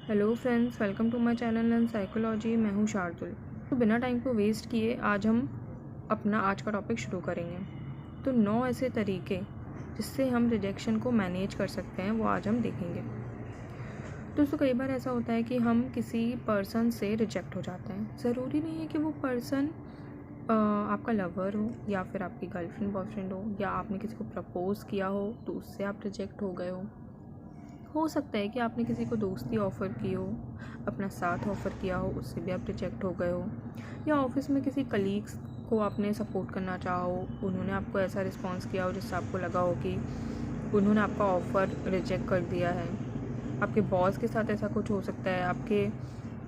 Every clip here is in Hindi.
Hello friends, welcome to my channel and psychology. मैं हूँ शार्दुल। तो बिना टाइम को वेस्ट किए आज हम अपना आज का टॉपिक शुरू करेंगे। तो 9 ऐसे तरीके जिससे हम रिजेक्शन को मैनेज कर सकते हैं वो आज हम देखेंगे। दोस्तों, कई बार ऐसा होता है कि हम किसी पर्सन से रिजेक्ट हो जाते हैं। ज़रूरी नहीं है कि वो पर्सन आपका लवर हो या फिर आपकी गर्लफ्रेंड बॉयफ्रेंड हो या आपने किसी को प्रपोज़ किया हो तो उससे आप रिजेक्ट हो गए हो सकता है कि आपने किसी को दोस्ती ऑफ़र की हो, अपना साथ ऑफ़र किया हो, उससे भी आप रिजेक्ट हो गए हो, या ऑफिस में किसी कलीग्स को आपने सपोर्ट करना चाहा हो, उन्होंने आपको ऐसा रिस्पॉन्स किया हो जिससे आपको लगा हो कि उन्होंने आपका ऑफ़र रिजेक्ट कर दिया है। आपके बॉस के साथ ऐसा कुछ हो सकता है, आपके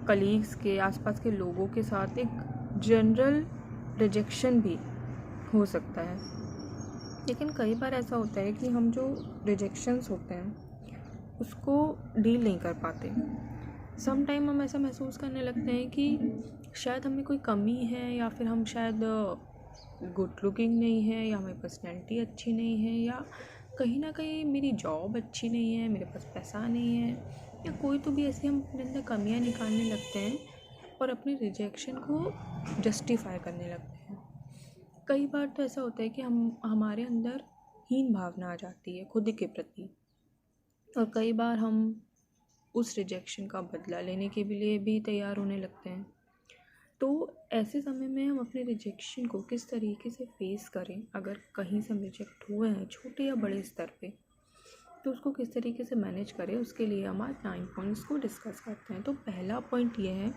कलीग्स के आसपास के लोगों के साथ एक जनरल रिजेक्शन भी हो सकता है। लेकिन कई बार ऐसा होता है कि हम जो रिजेक्शंस होते हैं उसको डील नहीं कर पाते। सम टाइम हम ऐसा महसूस करने लगते हैं कि शायद हमें कोई कमी है, या फिर हम शायद गुड लुकिंग नहीं है, या हमारी पर्सनैलिटी अच्छी नहीं है, या कहीं ना कहीं मेरी जॉब अच्छी नहीं है, मेरे पास पैसा नहीं है, या कोई तो भी ऐसी हम अपने अंदर कमियां निकालने लगते हैं और अपने रिजेक्शन को जस्टिफाई करने लगते हैं। कई बार तो ऐसा होता है कि हमारे अंदर हीन भावना आ जाती है खुद के प्रति, और कई बार हम उस रिजेक्शन का बदला लेने के लिए भी तैयार होने लगते हैं। तो ऐसे समय में हम अपने रिजेक्शन को किस तरीके से फेस करें, अगर कहीं से हम रिजेक्ट हुए हैं छोटे या बड़े स्तर पे, तो उसको किस तरीके से मैनेज करें, उसके लिए हम आज 9 पॉइंट्स को डिस्कस करते हैं। तो पहला पॉइंट ये है,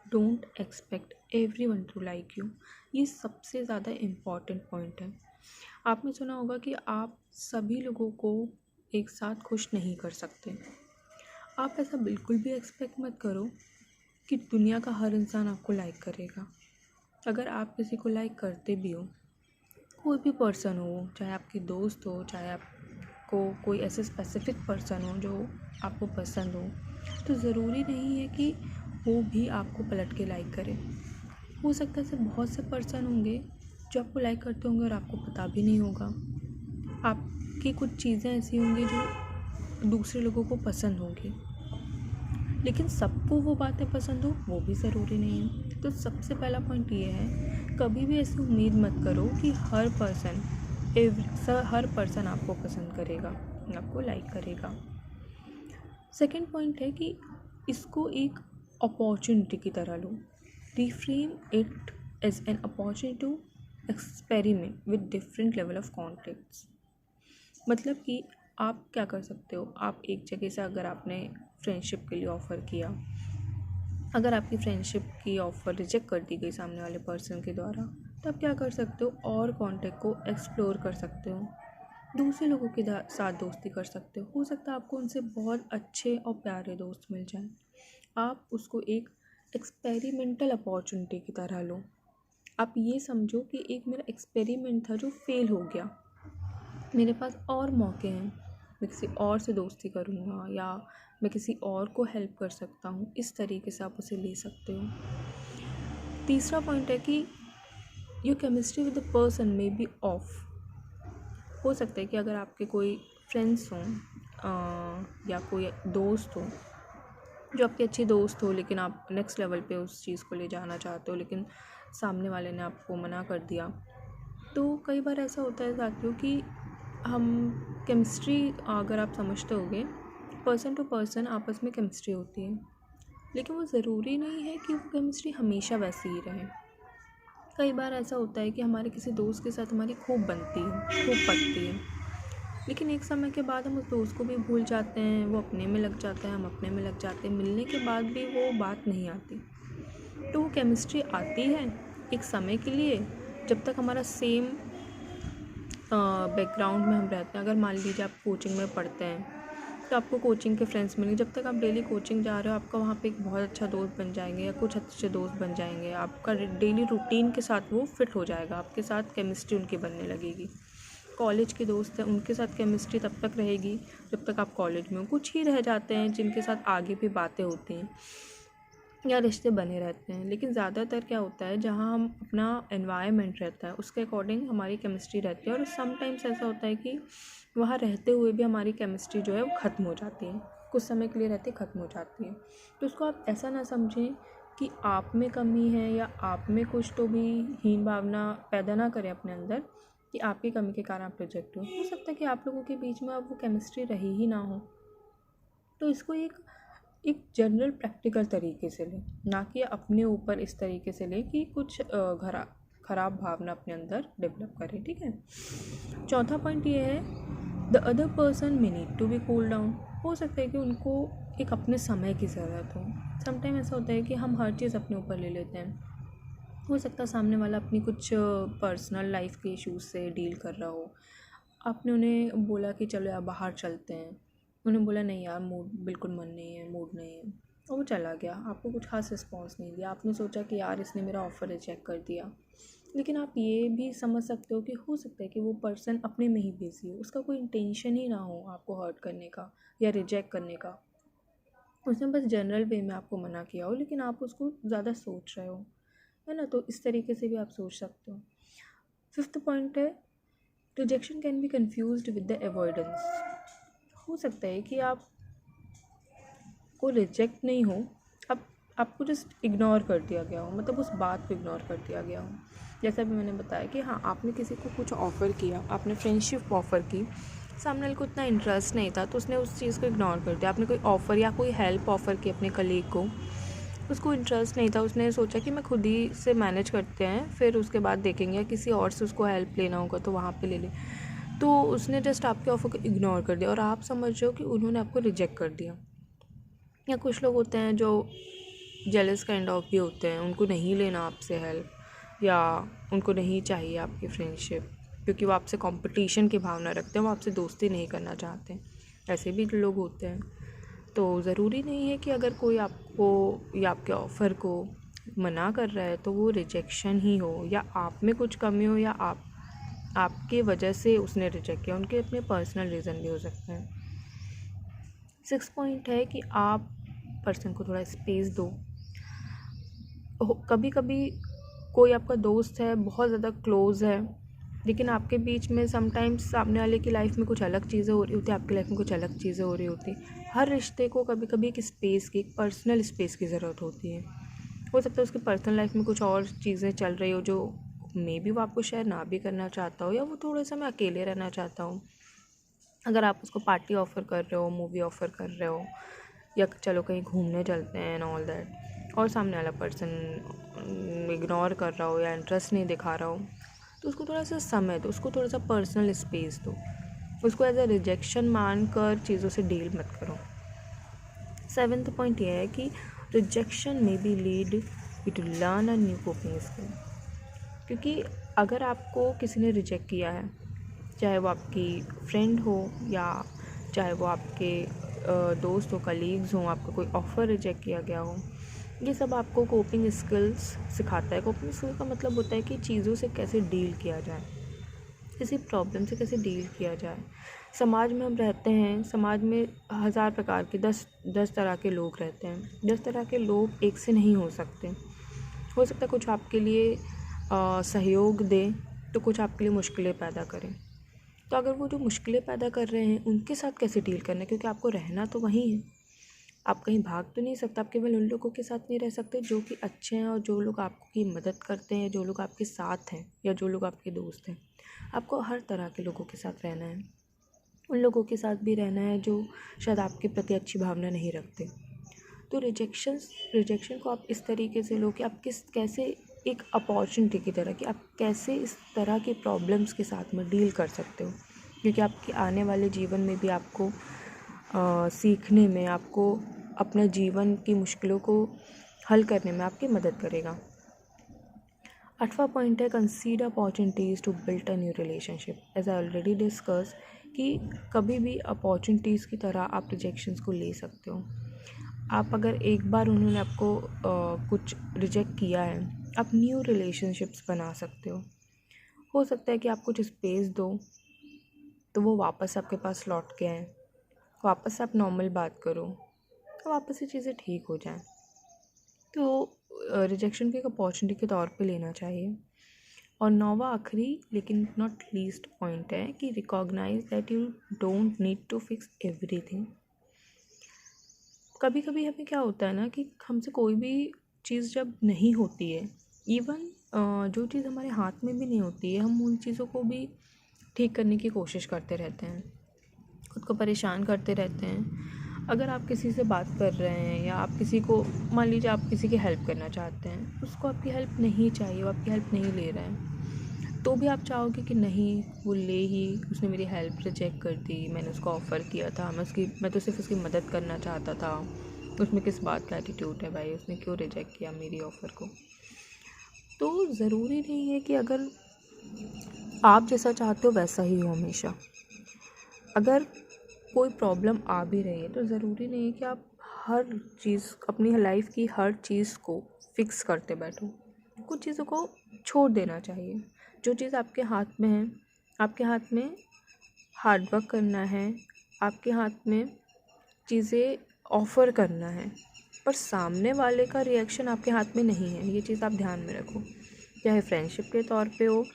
don't expect everyone to like you. ये सबसे ज़्यादा इम्पॉर्टेंट पॉइंट है। आपने सुना होगा कि आप सभी लोगों को एक साथ खुश नहीं कर सकते। आप ऐसा बिल्कुल भी एक्सपेक्ट मत करो कि दुनिया का हर इंसान आपको लाइक करेगा। अगर आप किसी को लाइक करते भी हो, कोई भी पर्सन हो, चाहे आपकी दोस्त हो, चाहे आपको कोई ऐसे स्पेसिफिक पर्सन हो जो आपको पसंद हो, तो ज़रूरी नहीं है कि वो भी आपको पलट के लाइक करे। हो सकता है ऐसे बहुत से पर्सन होंगे जो आपको लाइक करते होंगे और आपको पता भी नहीं होगा। आपकी कुछ चीज़ें ऐसी होंगी जो दूसरे लोगों को पसंद होंगी, लेकिन सबको वो बातें पसंद हो वो भी ज़रूरी नहीं है। तो सबसे पहला पॉइंट ये है, कभी भी ऐसी उम्मीद मत करो कि हर पर्सन आपको पसंद करेगा, आपको लाइक करेगा। सेकंड पॉइंट है कि इसको एक अपॉर्चुनिटी की तरह लो। Reframe it as an opportunity to experiment with different level of conflicts. मतलब कि आप क्या कर सकते हो, आप एक जगह से अगर आपने फ्रेंडशिप के लिए ऑफ़र किया, अगर आपकी फ्रेंडशिप की ऑफ़र रिजेक्ट कर दी गई सामने वाले पर्सन के द्वारा, तो आप क्या कर सकते हो, और कॉन्टेक्ट को एक्सप्लोर कर सकते हो, दूसरे लोगों के साथ दोस्ती कर सकते हो सकता है आपको उनसे बहुत अच्छे और प्यारे दोस्त मिल जाएं। आप उसको एक एक्सपेरिमेंटल अपॉर्चुनिटी की तरह लो। आप ये समझो कि एक मेरा एक्सपेरिमेंट था जो फेल हो गया, मेरे पास और मौके हैं, मैं किसी और से दोस्ती करूँगा या मैं किसी और को हेल्प कर सकता हूँ। इस तरीके से आप उसे ले सकते हो। तीसरा पॉइंट है कि your chemistry with the person may be of. हो सकता है कि अगर आपके कोई फ्रेंड्स हों या कोई दोस्त हो जो आपके अच्छे दोस्त हो, लेकिन आप नेक्स्ट लेवल पे उस चीज़ को ले जाना चाहते हो, लेकिन सामने वाले ने आपको मना कर दिया। तो कई बार ऐसा होता है साथियों कि हम केमिस्ट्री, अगर आप समझते होगे, पर्सन टू पर्सन आपस में केमिस्ट्री होती है, लेकिन वो ज़रूरी नहीं है कि वो केमिस्ट्री हमेशा वैसी ही रहे। कई बार ऐसा होता है कि हमारे किसी दोस्त के साथ हमारी खूब बनती है, खूब पटती है, लेकिन एक समय के बाद हम उस दोस्त को भी भूल जाते हैं, वो अपने में लग जाता है, हम अपने में लग जाते हैं, मिलने के बाद भी वो बात नहीं आती। तो वो केमिस्ट्री आती है एक समय के लिए, जब तक हमारा सेम बैकग्राउंड में हम रहते हैं। अगर मान लीजिए आप कोचिंग में पढ़ते हैं तो आपको कोचिंग के फ्रेंड्स मिलेंगे, जब तक आप डेली कोचिंग जा रहे हो आपका वहाँ पे एक बहुत अच्छा दोस्त बन जाएंगे या कुछ अच्छे दोस्त बन जाएंगे, आपका डेली रूटीन के साथ वो फिट हो जाएगा, आपके साथ केमिस्ट्री उनकी बनने लगेगी। कॉलेज के दोस्त हैं, उनके साथ केमिस्ट्री तब तक रहेगी जब तक आप कॉलेज में हो। कुछ ही रह जाते हैं जिनके साथ आगे भी बातें होती हैं या रिश्ते बने रहते हैं, लेकिन ज़्यादातर क्या होता है, जहाँ हम अपना एनवायरनमेंट रहता है उसके अकॉर्डिंग हमारी केमिस्ट्री रहती है, और समटाइम्स ऐसा होता है कि वहाँ रहते हुए भी हमारी केमिस्ट्री जो है वो ख़त्म हो जाती है। कुछ समय के लिए रहती ख़त्म हो जाती है। तो उसको आप ऐसा ना समझें कि आप में कमी है या आप में कुछ तो भी हीन भावना पैदा ना करें अपने अंदर कि आपकी कमी के कारण आप रिजेक्ट हो सकता है कि आप लोगों के बीच में अब वो केमिस्ट्री रही ही ना हो। तो इसको एक जनरल प्रैक्टिकल तरीके से लें, ना कि अपने ऊपर इस तरीके से लें कि कुछ ख़राब भावना अपने अंदर डेवलप करें, ठीक है। चौथा पॉइंट ये है, the other person may need to be cool down. हो सकता है कि उनको एक अपने समय की ज़रूरत हो। समटाइम ऐसा होता है कि हम हर चीज़ अपने ऊपर ले लेते हैं। हो सकता है सामने वाला अपनी कुछ पर्सनल लाइफ के इश्यूज से डील कर रहा हो। आपने उन्हें बोला कि चलो यार बाहर चलते हैं, उन्होंने बोला नहीं यार बिल्कुल मूड नहीं है, और वो चला गया। आपको कुछ खास रिस्पॉन्स नहीं दिया। आपने सोचा कि यार इसने मेरा ऑफ़र रिजेक्ट कर दिया। लेकिन आप ये भी समझ सकते हो कि हो सकता है कि वो पर्सन अपने में ही बिज़ी हो, उसका कोई इंटेंशन ही ना हो आपको हर्ट करने का या रिजेक्ट करने का। उसने बस जनरल वे में आपको मना किया हो, लेकिन आप उसको ज़्यादा सोच रहे हो, है ना। तो इस तरीके से भी आप सोच सकते हो। फिफ्थ पॉइंट है, rejection can be confused with the avoidance. हो सकता है कि आप को रिजेक्ट नहीं हो, अब आपको जस्ट इग्नोर कर दिया गया हो, मतलब उस बात को इग्नोर कर दिया गया हो। जैसा भी मैंने बताया कि हाँ, आपने किसी को कुछ ऑफ़र किया, आपने फ्रेंडशिप ऑफ़र की, सामने वाले को उतना इंटरेस्ट नहीं था तो उसने उस चीज़ को इग्नोर कर दिया। आपने कोई ऑफ़र या कोई हेल्प ऑफ़र की अपने कलीग को, उसको इंटरेस्ट नहीं था, उसने सोचा कि मैं खुद ही से मैनेज करते हैं, फिर उसके बाद देखेंगे, या किसी और से उसको हेल्प लेना होगा तो वहाँ पे ले ले। तो उसने जस्ट आपके ऑफ़र को इग्नोर कर दिया और आप समझ रहे हो कि उन्होंने आपको रिजेक्ट कर दिया। या कुछ लोग होते हैं जो जेलस काइंड ऑफ भी होते हैं, उनको नहीं लेना आपसे हेल्प, या उनको नहीं चाहिए आपकी फ्रेंडशिप, क्योंकि वो आपसे कंपटीशन की भावना रखते हैं, वो आपसे दोस्ती नहीं करना चाहते। ऐसे भी लोग होते हैं। तो ज़रूरी नहीं है कि अगर कोई आपको या आपके ऑफ़र को मना कर रहा है तो वो रिजेक्शन ही हो, या आप में कुछ कमी हो, या आपके वजह से उसने रिजेक्ट किया। उनके अपने पर्सनल रीज़न भी हो सकते हैं। 6 पॉइंट है कि आप पर्सन को थोड़ा स्पेस दो। कभी कभी कोई आपका दोस्त है, बहुत ज़्यादा क्लोज़ है, लेकिन आपके बीच में समटाइम्स सामने वाले की लाइफ में कुछ अलग चीज़ें हो रही होती है, आपकी लाइफ में कुछ अलग चीज़ें हो रही होती। हर रिश्ते को कभी कभी एक स्पेस की, एक पर्सनल स्पेस की ज़रूरत होती है। हो सकता है उसकी पर्सनल लाइफ में कुछ और चीज़ें चल रही हो जो मे बी वो आपको शेयर ना भी करना चाहता हो, या वो थोड़ा समय अकेले रहना चाहता हो। अगर आप उसको पार्टी ऑफ़र कर रहे हो, मूवी ऑफ़र कर रहे हो, या चलो कहीं घूमने चलते हैं एंड ऑल दैट, और सामने वाला पर्सन इग्नोर कर रहा हो या इंटरेस्ट नहीं दिखा रहा हो, तो उसको थोड़ा सा समय दो, उसको थोड़ा सा पर्सनल स्पेस दो। उसको एज अ रिजेक्शन मान कर चीज़ों से डील मत करो। 7th पॉइंट ये है कि रिजेक्शन में be lead you to learn a new coping skill. क्योंकि अगर आपको किसी ने रिजेक्ट किया है, चाहे वो आपकी फ्रेंड हो या चाहे वो आपके दोस्त हो, कलीग्स हों, आपका कोई ऑफ़र रिजेक्ट किया गया हो, ये सब आपको कोपिंग स्किल्स सिखाता है। कोपिंग स्किल का मतलब होता है कि चीज़ों से कैसे डील किया जाए, किसी प्रॉब्लम से कैसे डील किया जाए। समाज में हम रहते हैं, समाज में 1000 प्रकार के 10 तरह के लोग रहते हैं। 10 तरह के लोग एक से नहीं हो सकते। हो सकता है कुछ आपके लिए सहयोग दें तो कुछ आपके लिए मुश्किलें पैदा करें। तो अगर वो जो मुश्किलें पैदा कर रहे हैं उनके साथ कैसे डील करना है, क्योंकि आपको रहना तो वहीं है, आप कहीं भाग तो नहीं सकते। आप केवल उन लोगों के साथ नहीं रह सकते जो कि अच्छे हैं और जो लोग आपकी मदद करते हैं, जो लोग आपके साथ हैं या जो लोग आपके दोस्त हैं। आपको हर तरह के लोगों के साथ रहना है। उन लोगों के साथ भी रहना है जो शायद आपके प्रति अच्छी भावना नहीं रखते। तो रिजेक्शन को आप इस तरीके से लो कि आप कैसे एक अपॉर्चुनिटी की तरह कि आप कैसे इस तरह की प्रॉब्लम्स के साथ में डील कर सकते हो, क्योंकि आपके आने वाले जीवन में भी आपको सीखने में, आपको अपने जीवन की मुश्किलों को हल करने में आपकी मदद करेगा। 8वां पॉइंट है, consider opportunities to build a new relationship. As I already discuss कि कभी भी अपॉर्चुनिटीज़ की तरह आप रिजेक्शंस को ले सकते हो। आप अगर एक बार उन्होंने आपको कुछ रिजेक्ट किया है, आप न्यू रिलेशनशिप्स बना सकते हो सकता है कि आप कुछ स्पेस दो तो वो वापस आपके पास लौट के आए, वापस आप नॉर्मल बात करो तो वापस से चीज़ें ठीक हो जाएं। तो रिजेक्शन को एक अपॉर्चुनिटी के तौर पे लेना चाहिए। और 9वां आखिरी लेकिन नॉट लीस्ट पॉइंट है कि recognise that you don't need to fix everything. कभी कभी हमें क्या होता है ना कि हमसे कोई भी चीज़ जब नहीं होती है, इवन जो चीज़ हमारे हाथ में भी नहीं होती है, हम उन चीज़ों को भी ठीक करने की कोशिश करते रहते हैं, खुद को परेशान करते रहते हैं। अगर आप किसी से बात कर रहे हैं या आप किसी को, मान लीजिए आप किसी की हेल्प करना चाहते हैं, उसको आपकी हेल्प नहीं चाहिए, वो आपकी हेल्प नहीं ले रहा है, तो भी आप चाहोगे कि नहीं वो ले ही, उसने मेरी हेल्प रिजेक्ट कर दी, मैंने उसको ऑफ़र किया था, मैं तो सिर्फ उसकी मदद करना चाहता था, उसमें किस बात का एटीट्यूड है भाई, उसने क्यों रिजेक्ट किया मेरी ऑफ़र को। तो ज़रूरी नहीं है कि अगर आप जैसा चाहते हो वैसा ही हो हमेशा। अगर कोई प्रॉब्लम आ भी रही है तो ज़रूरी नहीं है कि आप हर चीज़, अपनी लाइफ की हर चीज़ को फिक्स करते बैठो। कुछ चीज़ों को छोड़ देना चाहिए। जो चीज़ आपके हाथ में है, आपके हाथ में हार्ड वर्क करना है, आपके हाथ में चीज़ें ऑफ़र करना है, पर सामने वाले का रिएक्शन आपके हाथ में नहीं है। ये चीज़ आप ध्यान में रखो, चाहे फ्रेंडशिप के तौर पे हो,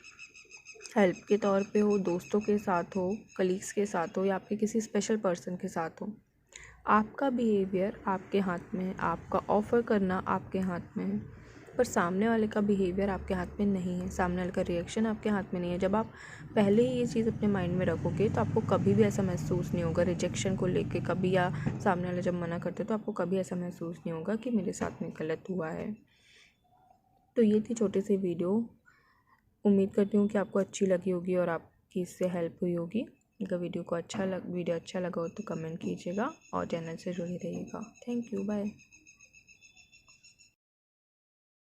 हेल्प के तौर पे हो, दोस्तों के साथ हो, कलीग्स के साथ हो, या आपके किसी स्पेशल पर्सन के साथ हो। आपका बिहेवियर आपके हाथ में है, आपका ऑफ़र करना आपके हाथ में है, पर सामने वाले का बिहेवियर आपके हाथ में नहीं है, सामने वाले का रिएक्शन आपके हाथ में नहीं है। जब आप पहले ही ये चीज़ अपने माइंड में रखोगे तो आपको कभी भी ऐसा महसूस नहीं होगा रिजेक्शन को लेके कभी, या सामने वाला जब मना करते तो आपको कभी ऐसा महसूस नहीं होगा कि मेरे साथ में गलत हुआ है। तो ये थी छोटी सी वीडियो। उम्मीद करती हूँ कि आपको अच्छी लगी होगी और आपकी इससे हेल्प हुई होगी। अगर वीडियो अच्छा लगा हो तो कमेंट कीजिएगा और चैनल से जुड़े रहिएगा। Thank you, bye.